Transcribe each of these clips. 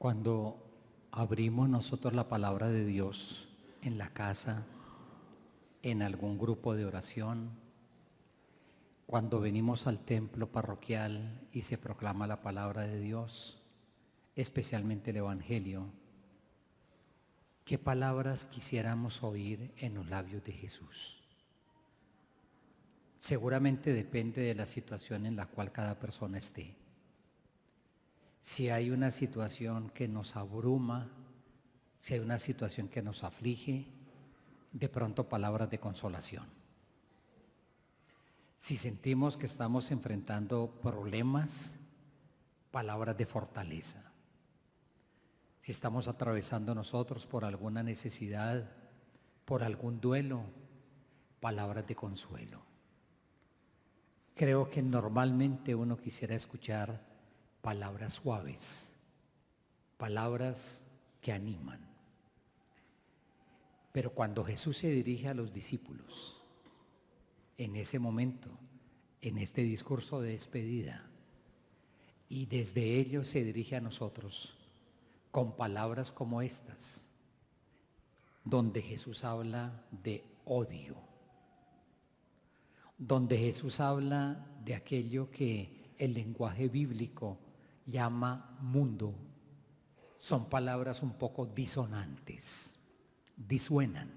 Cuando abrimos nosotros la palabra de Dios en la casa, en algún grupo de oración, cuando venimos al templo parroquial y se proclama la palabra de Dios, especialmente el Evangelio, ¿qué palabras quisiéramos oír en los labios de Jesús? Seguramente depende de la situación en la cual cada persona esté. Si hay una situación que nos abruma, si hay una situación que nos aflige, de pronto palabras de consolación. Si sentimos que estamos enfrentando problemas, palabras de fortaleza. Si estamos atravesando nosotros por alguna necesidad, por algún duelo, palabras de consuelo. Creo que normalmente uno quisiera escuchar palabras suaves, palabras que animan. Pero cuando Jesús se dirige a los discípulos, en ese momento, en este discurso de despedida, y desde ellos se dirige a nosotros con palabras como estas, donde Jesús habla de odio, donde Jesús habla de aquello que el lenguaje bíblico llama mundo. Son palabras un poco disonantes, disuenan.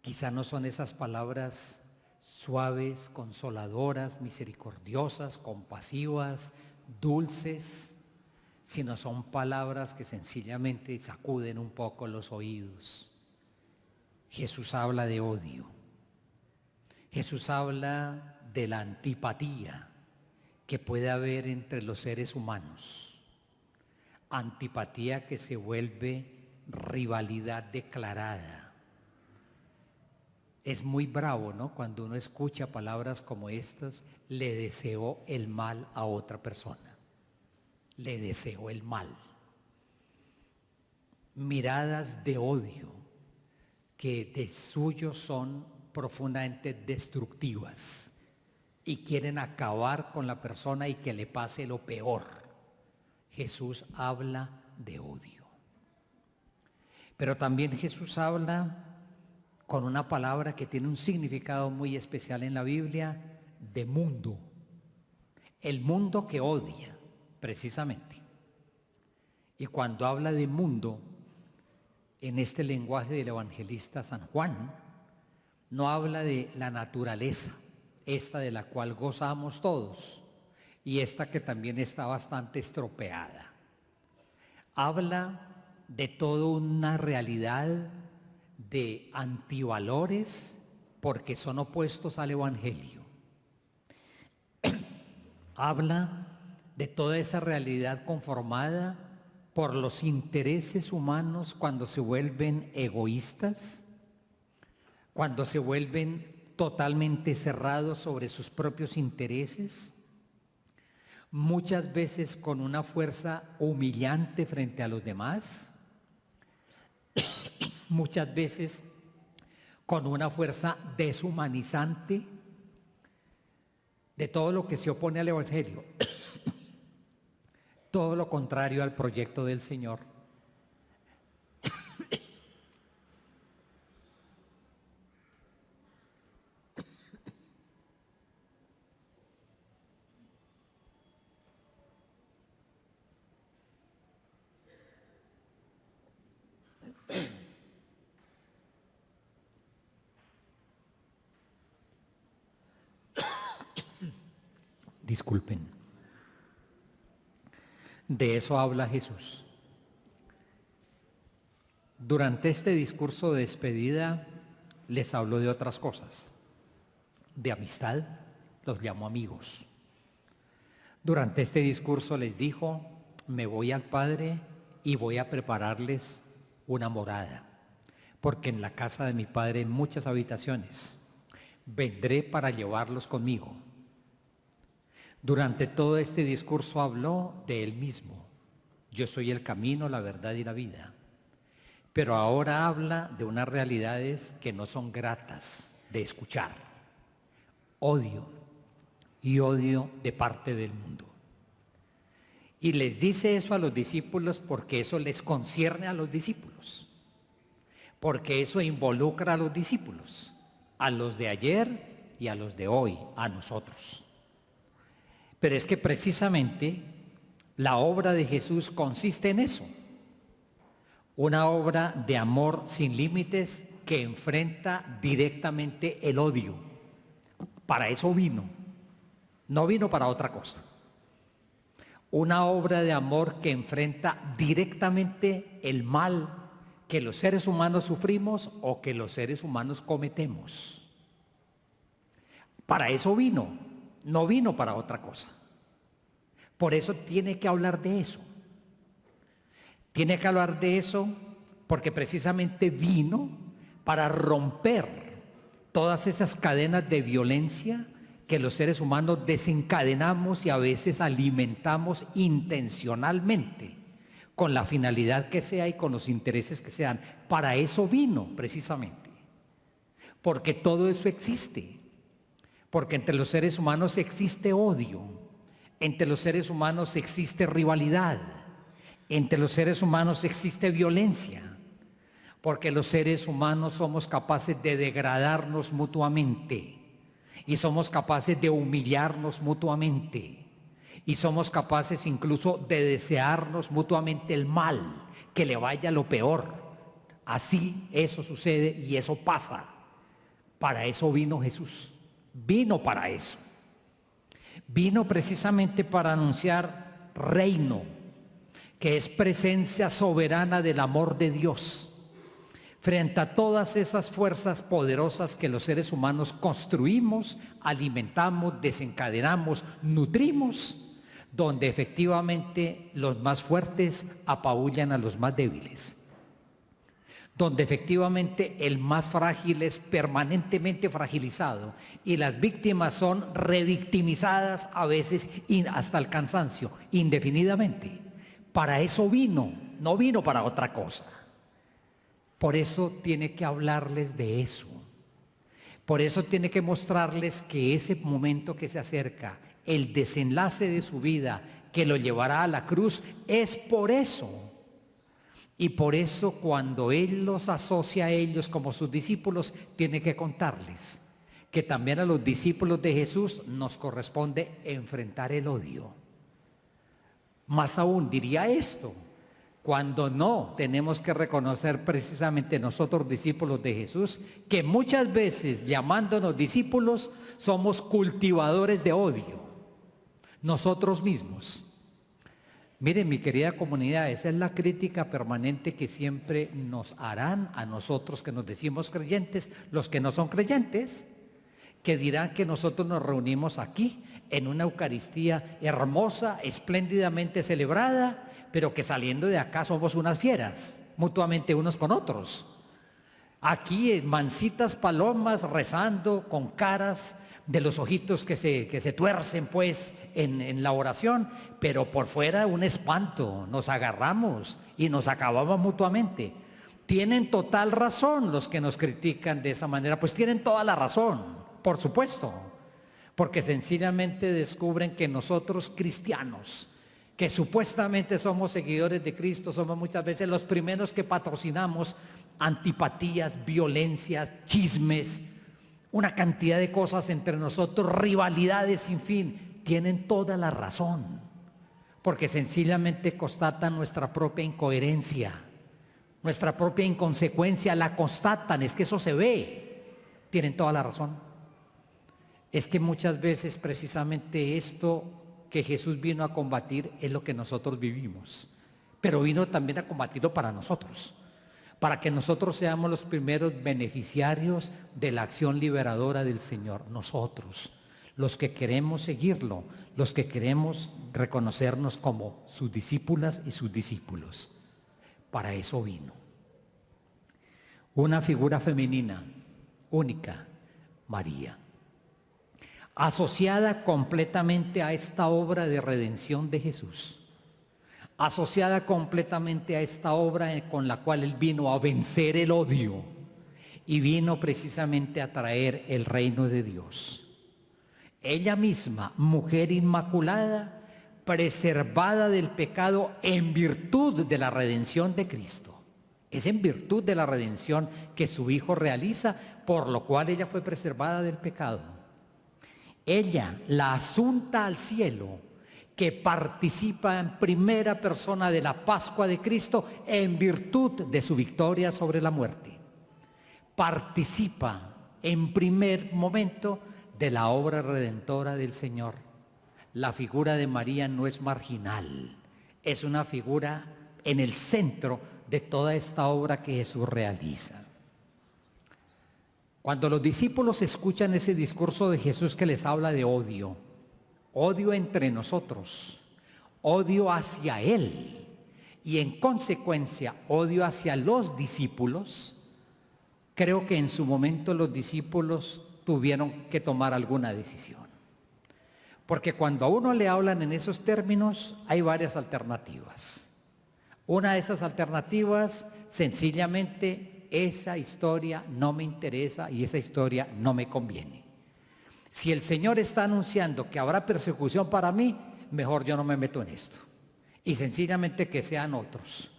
Quizá no son esas palabras suaves, consoladoras, misericordiosas, compasivas, dulces, sino son palabras que sencillamente sacuden un poco los oídos. Jesús habla de odio. Jesús habla de la antipatía que puede haber entre los seres humanos. Antipatía que se vuelve rivalidad declarada. Es muy bravo, ¿no? Cuando uno escucha palabras como estas, le deseo el mal a otra persona. Le deseo el mal. Miradas de odio que de suyo son profundamente destructivas y quieren acabar con la persona y que le pase lo peor. Jesús habla de odio. Pero también Jesús habla con una palabra que tiene un significado muy especial en la Biblia, de mundo. El mundo que odia, precisamente. Y cuando habla de mundo, en este lenguaje del evangelista San Juan, no habla de la naturaleza, esta de la cual gozamos todos, y esta que también está bastante estropeada. Habla de toda una realidad de antivalores porque son opuestos al Evangelio. Habla de toda esa realidad conformada por los intereses humanos cuando se vuelven egoístas, cuando se vuelven totalmente cerrados sobre sus propios intereses, muchas veces con una fuerza humillante frente a los demás, muchas veces con una fuerza deshumanizante de todo lo que se opone al Evangelio, todo lo contrario al proyecto del Señor. Disculpen. De eso habla Jesús. Durante este discurso de despedida les habló de otras cosas. De amistad, los llamó amigos. Durante este discurso les dijo, me voy al Padre y voy a prepararles una morada, porque en la casa de mi Padre hay muchas habitaciones. Vendré para llevarlos conmigo. Durante todo este discurso habló de él mismo. Yo soy el camino, la verdad y la vida. Pero ahora habla de unas realidades que no son gratas de escuchar. Odio y odio de parte del mundo. Y les dice eso a los discípulos porque eso les concierne a los discípulos, porque eso involucra a los discípulos, a los de ayer y a los de hoy, a nosotros. Pero es que precisamente la obra de Jesús consiste en eso, una obra de amor sin límites que enfrenta directamente el odio. Para eso vino, no vino para otra cosa. Una obra de amor que enfrenta directamente el mal que los seres humanos sufrimos o que los seres humanos cometemos. Para eso vino, no vino para otra cosa. Por eso tiene que hablar de eso. Tiene que hablar de eso porque precisamente vino para romper todas esas cadenas de violencia que los seres humanos desencadenamos y a veces alimentamos intencionalmente, con la finalidad que sea y con los intereses que sean. Para eso vino precisamente, porque todo eso existe, porque entre los seres humanos existe odio, entre los seres humanos existe rivalidad, entre los seres humanos existe violencia, porque los seres humanos somos capaces de degradarnos mutuamente, y somos capaces de humillarnos mutuamente, y somos capaces incluso de desearnos mutuamente el mal, que le vaya lo peor. Así eso sucede y eso pasa. Para eso vino Jesús, vino para eso. Vino precisamente para anunciar reino, que es presencia soberana del amor de Dios, frente a todas esas fuerzas poderosas que los seres humanos construimos, alimentamos, desencadenamos, nutrimos, donde efectivamente los más fuertes apabullan a los más débiles, donde efectivamente el más frágil es permanentemente fragilizado y las víctimas son revictimizadas a veces hasta el cansancio, indefinidamente. Para eso vino, no vino para otra cosa. Por eso tiene que hablarles de eso. Por eso tiene que mostrarles que ese momento que se acerca, el desenlace de su vida, que lo llevará a la cruz, es por eso. Y por eso cuando Él los asocia a ellos como sus discípulos, tiene que contarles que también a los discípulos de Jesús nos corresponde enfrentar el odio. Más aún, diría esto, cuando no tenemos que reconocer precisamente nosotros discípulos de Jesús, que muchas veces llamándonos discípulos somos cultivadores de odio, nosotros mismos. Miren, mi querida comunidad, esa es la crítica permanente que siempre nos harán a nosotros que nos decimos creyentes, los que no son creyentes, que dirán que nosotros nos reunimos aquí en una Eucaristía hermosa, espléndidamente celebrada, pero que saliendo de acá somos unas fieras, mutuamente unos con otros. Aquí mansitas palomas rezando con caras de los ojitos que se tuercen pues en la oración, pero por fuera un espanto, nos agarramos y nos acabamos mutuamente. Tienen total razón los que nos critican de esa manera, pues tienen toda la razón, por supuesto, porque sencillamente descubren que nosotros cristianos, que supuestamente somos seguidores de Cristo, somos muchas veces los primeros que patrocinamos antipatías, violencias, chismes, una cantidad de cosas entre nosotros, rivalidades sin fin. Tienen toda la razón, porque sencillamente constatan nuestra propia incoherencia, nuestra propia inconsecuencia, la constatan, es que eso se ve. Tienen toda la razón. Es que muchas veces precisamente esto que Jesús vino a combatir es lo que nosotros vivimos, pero vino también a combatirlo para nosotros, para que nosotros seamos los primeros beneficiarios de la acción liberadora del Señor, nosotros, los que queremos seguirlo, los que queremos reconocernos como sus discípulas y sus discípulos. Para eso vino. Una figura femenina, única, María, asociada completamente a esta obra de redención de Jesús, asociada completamente a esta obra con la cual Él vino a vencer el odio y vino precisamente a traer el reino de Dios. Ella misma, mujer inmaculada, preservada del pecado en virtud de la redención de Cristo. Es en virtud de la redención que su Hijo realiza, por lo cual ella fue preservada del pecado. Ella, la asunta al cielo, que participa en primera persona de la Pascua de Cristo en virtud de su victoria sobre la muerte. Participa en primer momento de la obra redentora del Señor. La figura de María no es marginal, es una figura en el centro de toda esta obra que Jesús realiza. Cuando los discípulos escuchan ese discurso de Jesús que les habla de odio entre nosotros, odio hacia Él y en consecuencia odio hacia los discípulos, creo que en su momento los discípulos tuvieron que tomar alguna decisión. Porque cuando a uno le hablan en esos términos, hay varias alternativas. Una de esas alternativas, sencillamente, esa historia no me interesa y esa historia no me conviene. Si el Señor está anunciando que habrá persecución para mí, mejor yo no me meto en esto. Y sencillamente que sean otros.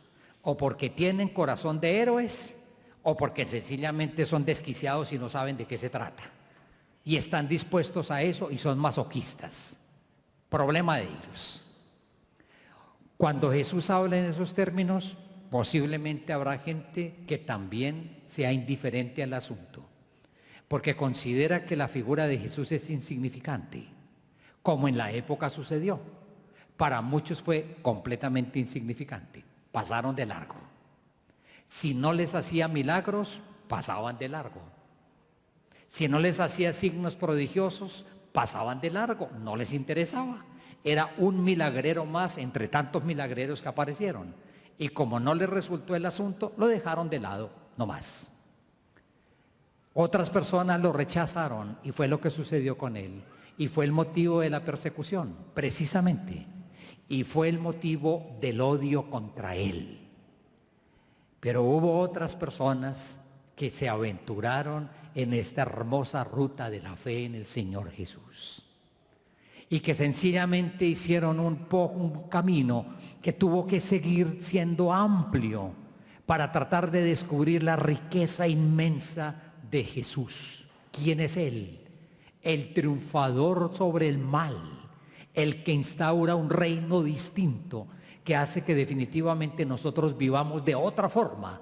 O porque tienen corazón de héroes, o porque sencillamente son desquiciados y no saben de qué se trata. Y están dispuestos a eso y son masoquistas. Problema de ellos. Cuando Jesús habla en esos términos, posiblemente habrá gente que también sea indiferente al asunto, porque considera que la figura de Jesús es insignificante, como en la época sucedió. Para muchos fue completamente insignificante, pasaron de largo. Si no les hacía milagros, pasaban de largo. Si no les hacía signos prodigiosos, pasaban de largo, no les interesaba. Era un milagrero más entre tantos milagreros que aparecieron. Y como no les resultó el asunto, lo dejaron de lado, no más. Otras personas lo rechazaron y fue lo que sucedió con él. Y fue el motivo de la persecución, precisamente. Y fue el motivo del odio contra él. Pero hubo otras personas que se aventuraron en esta hermosa ruta de la fe en el Señor Jesús. Y que sencillamente hicieron un camino que tuvo que seguir siendo amplio para tratar de descubrir la riqueza inmensa de Jesús. ¿Quién es Él? El triunfador sobre el mal, el que instaura un reino distinto, que hace que definitivamente nosotros vivamos de otra forma,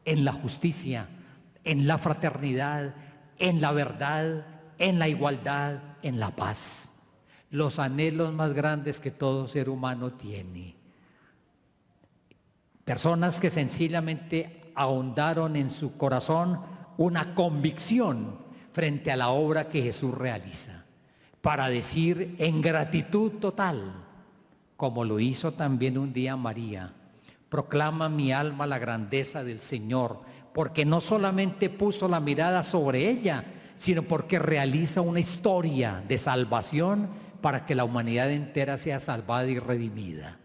en la justicia, en la fraternidad, en la verdad, en la igualdad, en la paz. Los anhelos más grandes que todo ser humano tiene. Personas que sencillamente ahondaron en su corazón una convicción frente a la obra que Jesús realiza, para decir en gratitud total, como lo hizo también un día María: proclama mi alma la grandeza del Señor, porque no solamente puso la mirada sobre ella, sino porque realiza una historia de salvación para que la humanidad entera sea salvada y redimida.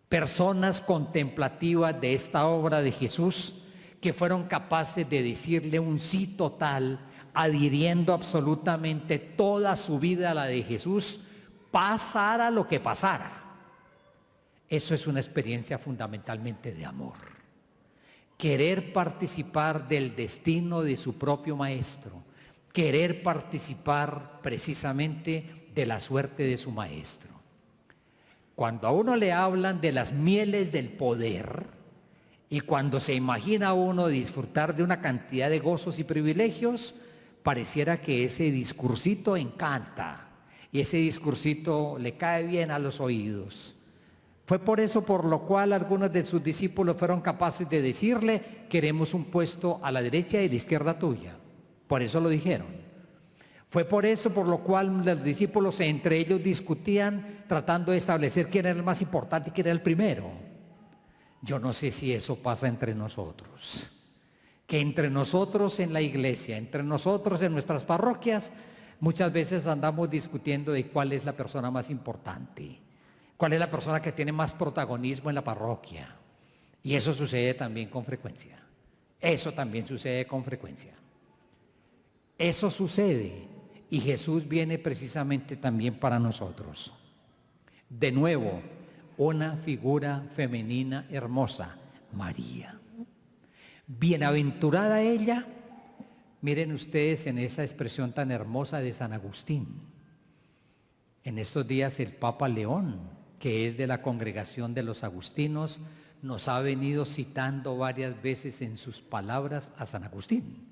Personas contemplativas de esta obra de Jesús que fueron capaces de decirle un sí total, adhiriendo absolutamente toda su vida a la de Jesús, pasara lo que pasara. Eso es una experiencia fundamentalmente de amor. Querer participar del destino de su propio maestro, querer participar precisamente de la suerte de su maestro. Cuando a uno le hablan de las mieles del poder y cuando se imagina uno disfrutar de una cantidad de gozos y privilegios, pareciera que ese discursito encanta y ese discursito le cae bien a los oídos. Fue por eso por lo cual algunos de sus discípulos fueron capaces de decirle: queremos un puesto a la derecha y a la izquierda tuya. Por eso lo dijeron. Fue por eso por lo cual los discípulos entre ellos discutían tratando de establecer quién era el más importante y quién era el primero. Yo no sé si eso pasa entre nosotros. Que entre nosotros en la iglesia, entre nosotros en nuestras parroquias, muchas veces andamos discutiendo de cuál es la persona más importante, cuál es la persona que tiene más protagonismo en la parroquia. Y eso sucede también con frecuencia. Eso también sucede con frecuencia. Eso sucede. Y Jesús viene precisamente también para nosotros. De nuevo, una figura femenina hermosa, María. Bienaventurada ella, miren ustedes en esa expresión tan hermosa de San Agustín. En estos días el Papa León, que es de la congregación de los agustinos, nos ha venido citando varias veces en sus palabras a San Agustín.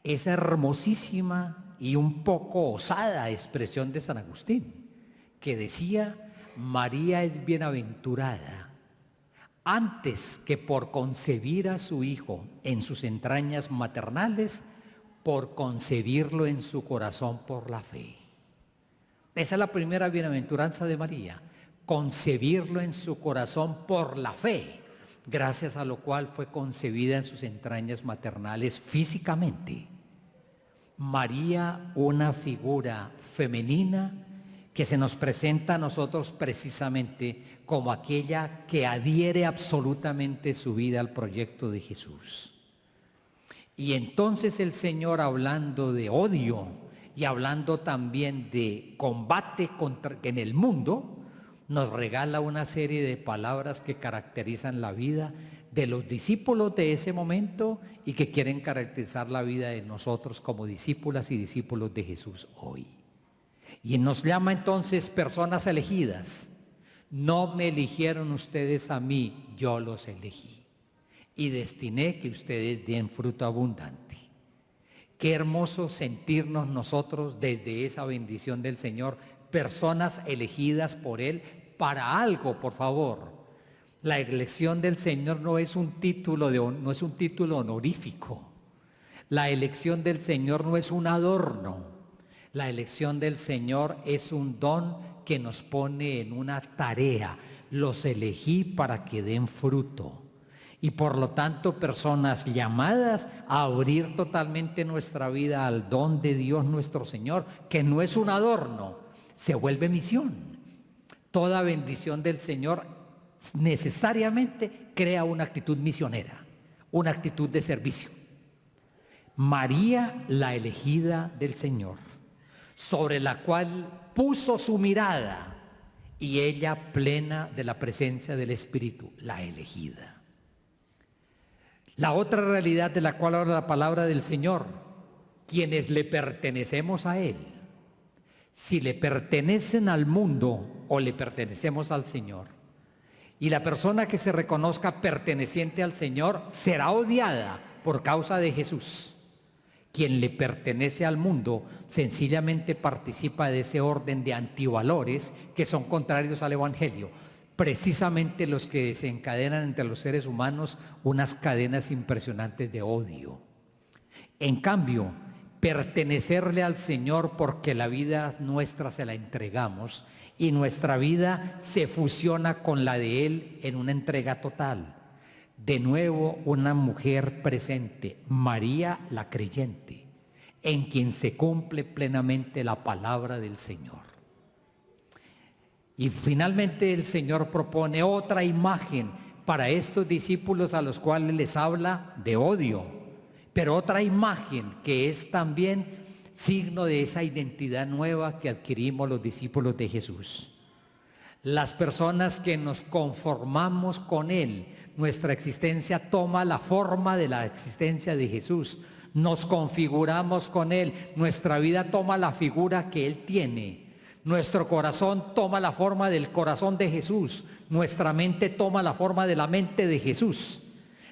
Esa hermosísima y un poco osada expresión de San Agustín, que decía: María es bienaventurada antes que por concebir a su hijo en sus entrañas maternales, por concebirlo en su corazón por la fe. Esa es la primera bienaventuranza de María, concebirlo en su corazón por la fe, gracias a lo cual fue concebida en sus entrañas maternales físicamente. María, una figura femenina que se nos presenta a nosotros precisamente como aquella que adhiere absolutamente su vida al proyecto de Jesús. Y entonces el Señor, hablando de odio y hablando también de combate en el mundo, nos regala una serie de palabras que caracterizan la vida de los discípulos de ese momento y que quieren caracterizar la vida de nosotros como discípulas y discípulos de Jesús hoy. Y nos llama entonces personas elegidas. No me eligieron ustedes a mí, yo los elegí y destiné que ustedes den fruto abundante. Qué hermoso sentirnos nosotros desde esa bendición del Señor, personas elegidas por Él para algo, por favor. La elección del Señor no es un título honorífico. La elección del Señor no es un adorno. La elección del Señor es un don que nos pone en una tarea. Los elegí para que den fruto. Y por lo tanto, personas llamadas a abrir totalmente nuestra vida al don de Dios nuestro Señor, que no es un adorno, se vuelve misión. Toda bendición del Señor necesariamente crea una actitud misionera, una actitud de servicio. María, la elegida del Señor, sobre la cual puso su mirada, y ella plena de la presencia del Espíritu, la elegida. La otra realidad de la cual habla la palabra del Señor, quienes le pertenecemos a Él, si le pertenecen al mundo o le pertenecemos al Señor, y la persona que se reconozca perteneciente al Señor será odiada por causa de Jesús. Quien le pertenece al mundo sencillamente participa de ese orden de antivalores que son contrarios al Evangelio, precisamente los que desencadenan entre los seres humanos unas cadenas impresionantes de odio. En cambio, pertenecerle al Señor porque la vida nuestra se la entregamos y nuestra vida se fusiona con la de Él en una entrega total. De nuevo, una mujer presente, María la creyente, en quien se cumple plenamente la palabra del Señor. Y finalmente el Señor propone otra imagen para estos discípulos a los cuales les habla de odio, pero otra imagen que es también signo de esa identidad nueva que adquirimos los discípulos de Jesús. Las personas que nos conformamos con Él, nuestra existencia toma la forma de la existencia de Jesús. Nos configuramos con Él, nuestra vida toma la figura que Él tiene. Nuestro corazón toma la forma del corazón de Jesús. Nuestra mente toma la forma de la mente de Jesús.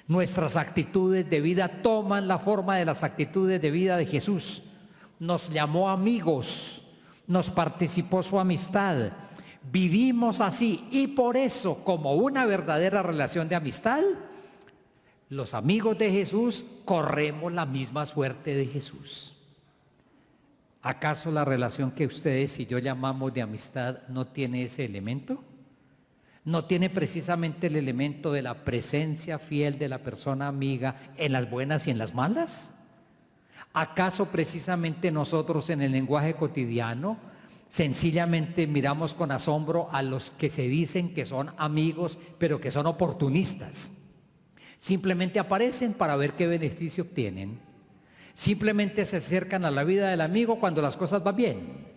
Nuestras actitudes de vida toman la forma de las actitudes de vida de Jesús. Nos llamó amigos, nos participó su amistad. Vivimos así y por eso, como una verdadera relación de amistad, los amigos de Jesús corremos la misma suerte de Jesús. ¿Acaso la relación que ustedes y yo llamamos de amistad no tiene ese elemento? ¿No tiene precisamente el elemento de la presencia fiel de la persona amiga en las buenas y en las malas? ¿Acaso precisamente nosotros en el lenguaje cotidiano sencillamente miramos con asombro a los que se dicen que son amigos, pero que son oportunistas? Simplemente aparecen para ver qué beneficio obtienen. Simplemente se acercan a la vida del amigo cuando las cosas van bien.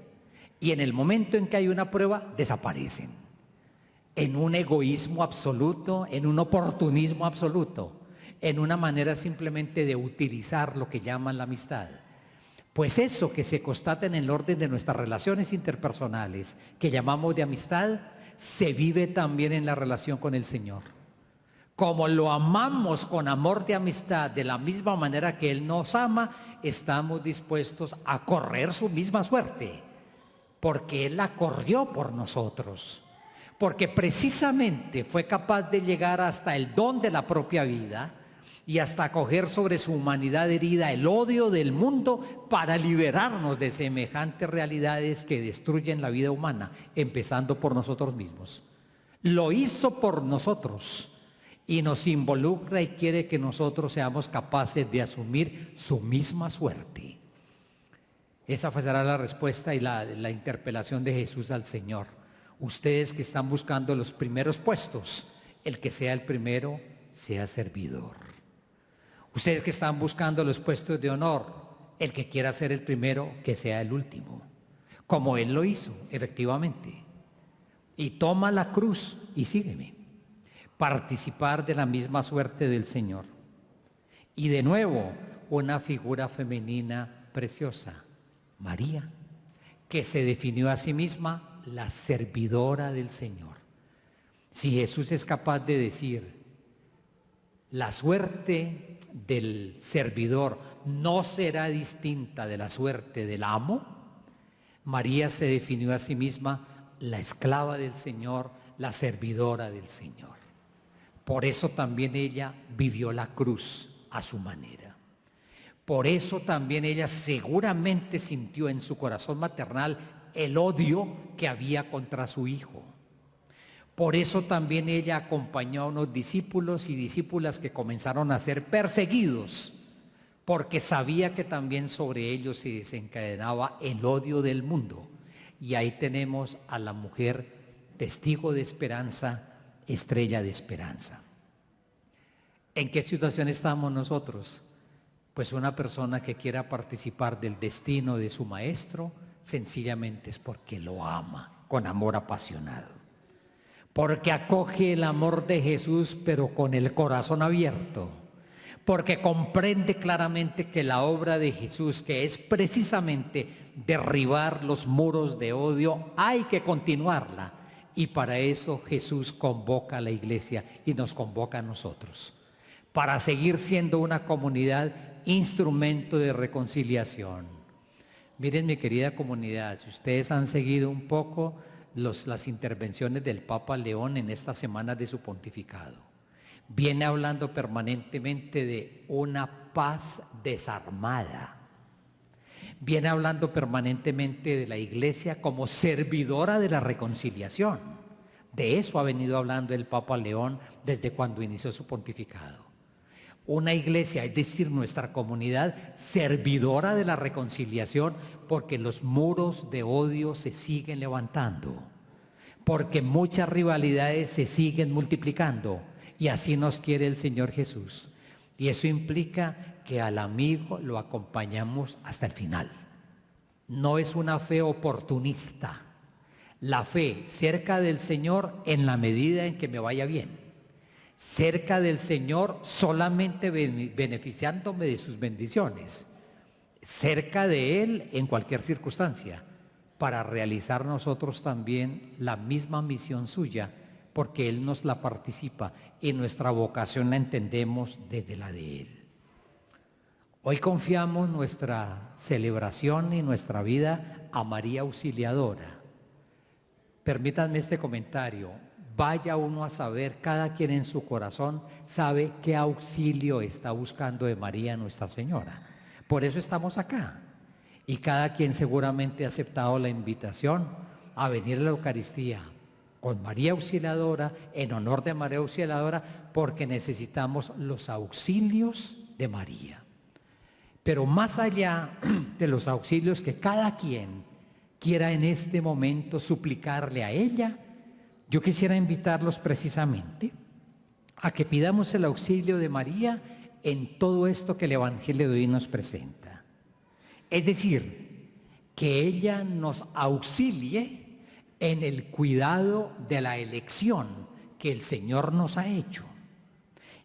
Y en el momento en que hay una prueba, desaparecen. En un egoísmo absoluto, en un oportunismo absoluto, en una manera simplemente de utilizar lo que llaman la amistad. Pues eso que se constata en el orden de nuestras relaciones interpersonales, que llamamos de amistad, se vive también en la relación con el Señor. Como lo amamos con amor de amistad, de la misma manera que Él nos ama, estamos dispuestos a correr su misma suerte, porque Él la corrió por nosotros, porque precisamente fue capaz de llegar hasta el don de la propia vida y hasta coger sobre su humanidad herida el odio del mundo para liberarnos de semejantes realidades que destruyen la vida humana, empezando por nosotros mismos. Lo hizo por nosotros y nos involucra y quiere que nosotros seamos capaces de asumir su misma suerte. Esa será la respuesta y la interpelación de Jesús al Señor. Ustedes que están buscando los primeros puestos, el que sea el primero, sea servidor. Ustedes que están buscando los puestos de honor, el que quiera ser el primero, que sea el último. Como Él lo hizo, efectivamente. Y toma la cruz y sígueme. Participar de la misma suerte del Señor. Y de nuevo, una figura femenina preciosa, María, que se definió a sí misma la servidora del Señor. Si Jesús es capaz de decir, la suerte del servidor no será distinta de la suerte del amo, María se definió a sí misma la esclava del Señor, la servidora del Señor. Por eso también ella vivió la cruz a su manera. Por eso también ella seguramente sintió en su corazón maternal el odio que había contra su hijo. Por eso también ella acompañó a unos discípulos y discípulas que comenzaron a ser perseguidos, porque sabía que también sobre ellos se desencadenaba el odio del mundo. Y ahí tenemos a la mujer testigo de esperanza, estrella de esperanza. ¿En qué situación estamos nosotros? Pues una persona que quiera participar del destino de su maestro, sencillamente es porque lo ama con amor apasionado. Porque acoge el amor de Jesús, pero con el corazón abierto. Porque comprende claramente que la obra de Jesús, que es precisamente derribar los muros de odio, hay que continuarla. Y para eso Jesús convoca a la iglesia y nos convoca a nosotros. Para seguir siendo una comunidad instrumento de reconciliación. Miren, mi querida comunidad, si ustedes han seguido un poco las intervenciones del Papa León en estas semanas de su pontificado, viene hablando permanentemente de una paz desarmada. Viene hablando permanentemente de la iglesia como servidora de la reconciliación. De eso ha venido hablando el Papa León desde cuando inició su pontificado. Una iglesia, es decir, nuestra comunidad, servidora de la reconciliación, porque los muros de odio se siguen levantando, porque muchas rivalidades se siguen multiplicando, y así nos quiere el Señor Jesús. Y eso implica que al amigo lo acompañamos hasta el final. No es una fe oportunista. La fe cerca del Señor en la medida en que me vaya bien. Cerca del Señor solamente beneficiándome de sus bendiciones. Cerca de Él en cualquier circunstancia, para realizar nosotros también la misma misión suya, porque Él nos la participa y nuestra vocación la entendemos desde la de Él. Hoy confiamos nuestra celebración y nuestra vida a María Auxiliadora. Permítanme este comentario. Vaya uno a saber, cada quien en su corazón sabe qué auxilio está buscando de María Nuestra Señora. Por eso estamos acá. Y cada quien seguramente ha aceptado la invitación a venir a la Eucaristía con María Auxiliadora, en honor de María Auxiliadora, porque necesitamos los auxilios de María. Pero más allá de los auxilios que cada quien quiera en este momento suplicarle a ella, yo quisiera invitarlos precisamente a que pidamos el auxilio de María en todo esto que el Evangelio de hoy nos presenta. Es decir, que ella nos auxilie en el cuidado de la elección que el Señor nos ha hecho.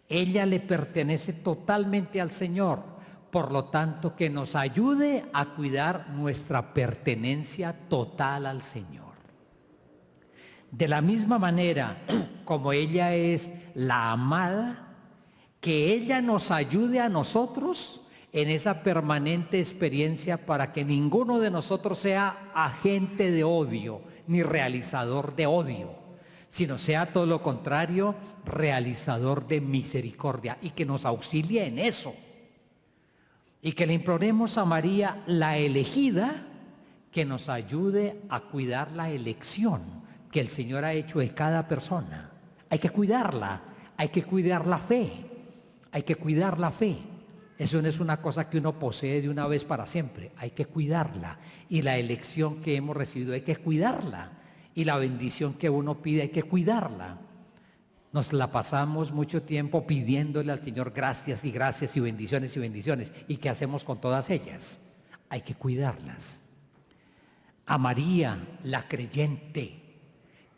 Ella le pertenece totalmente al Señor, por lo tanto que nos ayude a cuidar nuestra pertenencia total al Señor. De la misma manera como ella es la amada, que ella nos ayude a nosotros en esa permanente experiencia para que ninguno de nosotros sea agente de odio ni realizador de odio, sino sea todo lo contrario, realizador de misericordia, y que nos auxilie en eso. Y que le imploremos a María, la elegida, que nos ayude a cuidar la elección que el Señor ha hecho de cada persona. Hay que cuidarla, hay que cuidar la fe, hay que cuidar la fe. Eso no es una cosa que uno posee de una vez para siempre, hay que cuidarla. Y la elección que hemos recibido hay que cuidarla. Y la bendición que uno pide hay que cuidarla. Nos la pasamos mucho tiempo pidiéndole al Señor gracias y gracias y bendiciones y bendiciones. ¿Y qué hacemos con todas ellas? Hay que cuidarlas. A María, la creyente,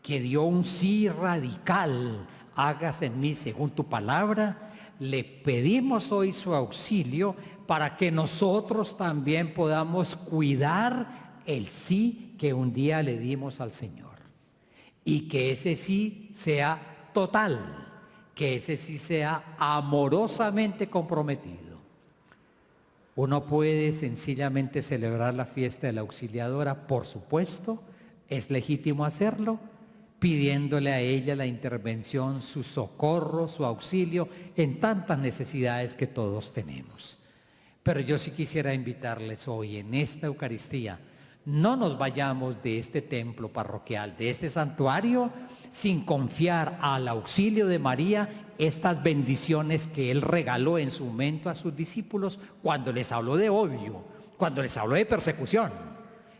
que dio un sí radical, hágase en mí según tu palabra, le pedimos hoy su auxilio para que nosotros también podamos cuidar el sí que un día le dimos al Señor. Y que ese sí sea total, que ese sí sea amorosamente comprometido. Uno puede sencillamente celebrar la fiesta de la Auxiliadora, por supuesto, es legítimo hacerlo, pidiéndole a ella la intervención, su socorro, su auxilio en tantas necesidades que todos tenemos. Pero yo sí quisiera invitarles hoy en esta Eucaristía, no nos vayamos de este templo parroquial, de este santuario, sin confiar al auxilio de María estas bendiciones que Él regaló en su momento a sus discípulos cuando les habló de odio, cuando les habló de persecución,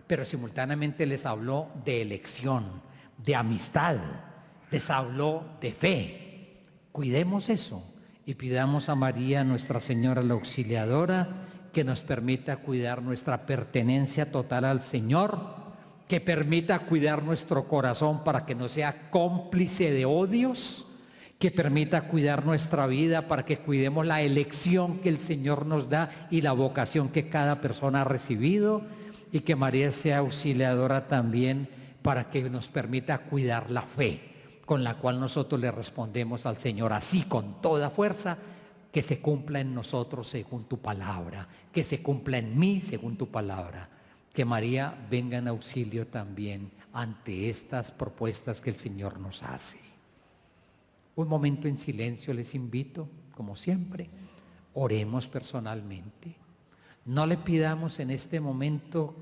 pero simultáneamente les habló de elección, de amistad, les habló de fe. Cuidemos eso y pidamos a María, Nuestra Señora la Auxiliadora, que nos permita cuidar nuestra pertenencia total al Señor, que permita cuidar nuestro corazón para que no sea cómplice de odios, que permita cuidar nuestra vida para que cuidemos la elección que el Señor nos da y la vocación que cada persona ha recibido, y que María sea auxiliadora también para que nos permita cuidar la fe con la cual nosotros le respondemos al Señor, así con toda fuerza, que se cumpla en nosotros según tu palabra, que se cumpla en mí según tu palabra. Que María venga en auxilio también ante estas propuestas que el Señor nos hace. Un momento en silencio les invito, como siempre, oremos personalmente. No le pidamos en este momento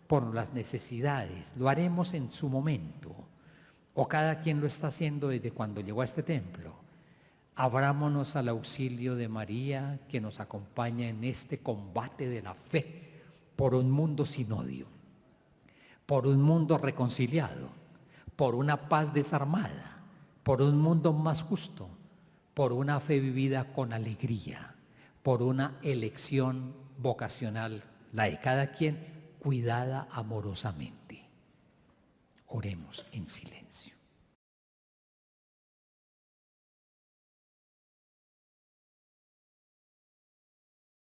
por las necesidades, lo haremos en su momento, o cada quien lo está haciendo desde cuando llegó a este templo. Abrámonos al auxilio de María, que nos acompaña en este combate de la fe por un mundo sin odio, por un mundo reconciliado, por una paz desarmada, por un mundo más justo, por una fe vivida con alegría, por una elección vocacional, la de cada quien, cuidada amorosamente. Oremos en silencio.